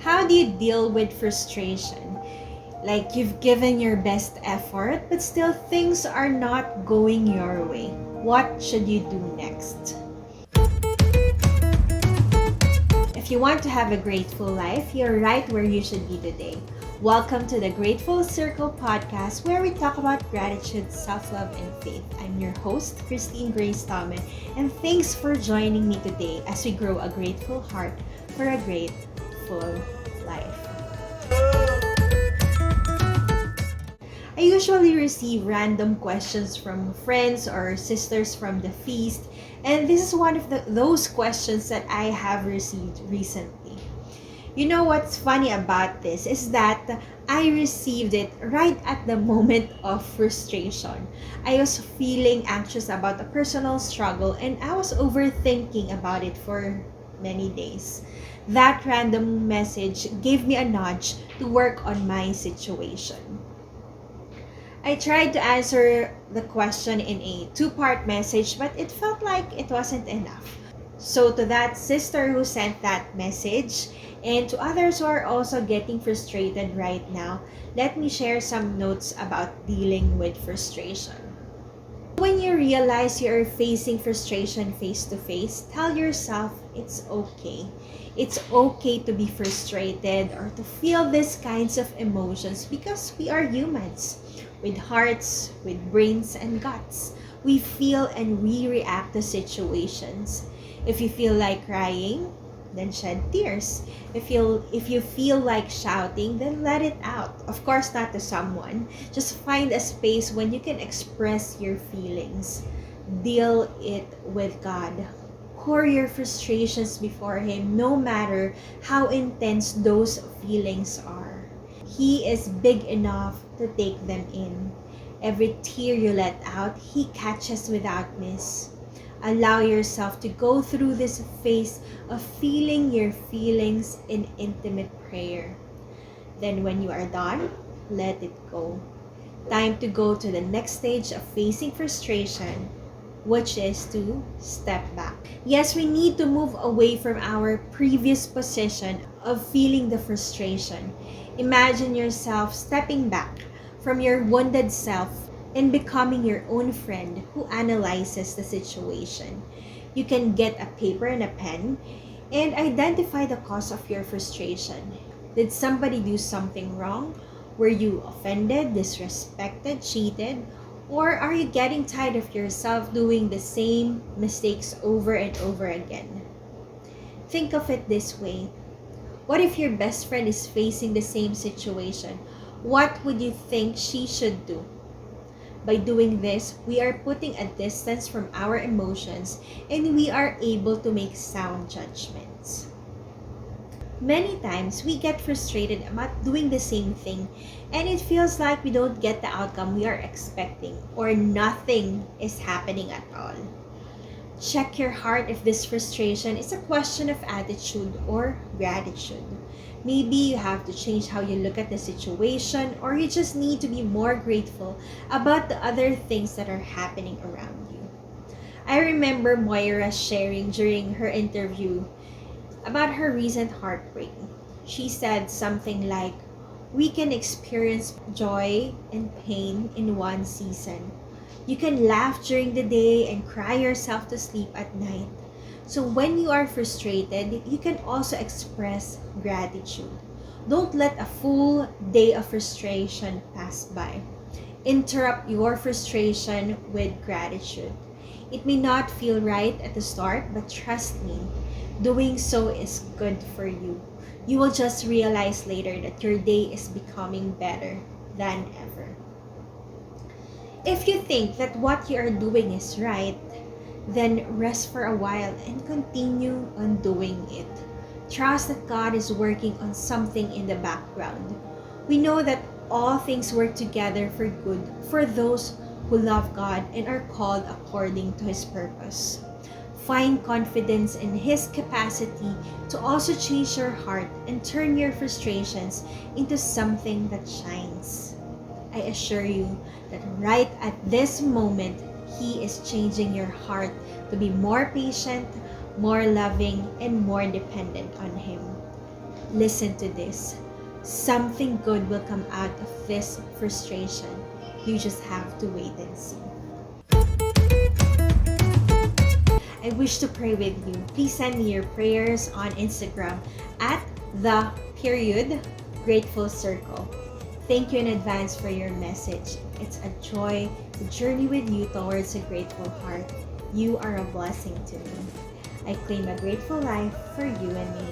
How do you deal with frustration? Like you've given your best effort, but still things are not going your way. What should you do next? If you want to have a grateful life, you're right where you should be today. Welcome to the Grateful Circle podcast, where we talk about gratitude, self love, and faith. I'm your host, Christine Grace Tome, and thanks for joining me today as we grow a grateful heart for a grateful life. I usually receive random questions from friends or sisters from the feast, and this is one of those questions that I have received recently. You know what's funny about this is that I received it right at the moment of frustration. I was feeling anxious about a personal struggle and I was overthinking about it for many days. That random message gave me a nudge to work on my situation. I tried to answer the question in a two-part message, but it felt like it wasn't enough. So to that sister who sent that message, and to others who are also getting frustrated right now, let me share some notes about dealing with frustration. When you realize you're facing frustration face to face, tell yourself it's okay. It's okay to be frustrated or to feel these kinds of emotions because we are humans with hearts, with brains and guts. We feel and we react to situations. If you feel like crying, then shed tears. If you feel like shouting, then let it out. Of course, not to someone. Just find a space when you can express your feelings. Deal it with God. Pour your frustrations before Him, no matter how intense those feelings are. He is big enough to take them in. Every tear you let out, He catches without miss. Allow yourself to go through this phase of feeling your feelings in intimate prayer. Then when you are done, let it go. Time to go to the next stage of facing frustration, which is to step back. Yes, we need to move away from our previous position of feeling the frustration. Imagine yourself stepping back from your wounded self and becoming your own friend who analyzes the situation. You can get a paper and a pen and identify the cause of your frustration. Did somebody do something wrong? Were you offended, disrespected, cheated? Or are you getting tired of yourself doing the same mistakes over and over again? Think of it this way. What if your best friend is facing the same situation? What would you think she should do? By doing this, we are putting a distance from our emotions and we are able to make sound judgments. Many times we get frustrated about doing the same thing and it feels like we don't get the outcome we are expecting or nothing is happening at all. Check your heart if this frustration is a question of attitude or gratitude. Maybe you have to change how you look at the situation, or you just need to be more grateful about the other things that are happening around you. I remember Moira sharing during her interview about her recent heartbreak. She said something like, "We can experience joy and pain in one season. You can laugh during the day and cry yourself to sleep at night. So when you are frustrated, you can also express gratitude. Don't let a full day of frustration pass by. Interrupt your frustration with gratitude. It may not feel right at the start, but trust me, doing so is good for you. You will just realize later that your day is becoming better than ever. If you think that what you are doing is right, then rest for a while and continue on doing it. Trust that God is working on something in the background. We know that all things work together for good for those who love God and are called according to His purpose. Find confidence in His capacity to also change your heart and turn your frustrations into something that shines. I assure you that right at this moment, He is changing your heart to be more patient, more loving, and more dependent on Him. Listen to this. Something good will come out of this frustration. You just have to wait and see. I wish to pray with you. Please send me your prayers on Instagram at @the_grateful circle. Thank you in advance for your message. It's a joy to journey with you towards a grateful heart. You are a blessing to me. I claim a grateful life for you and me.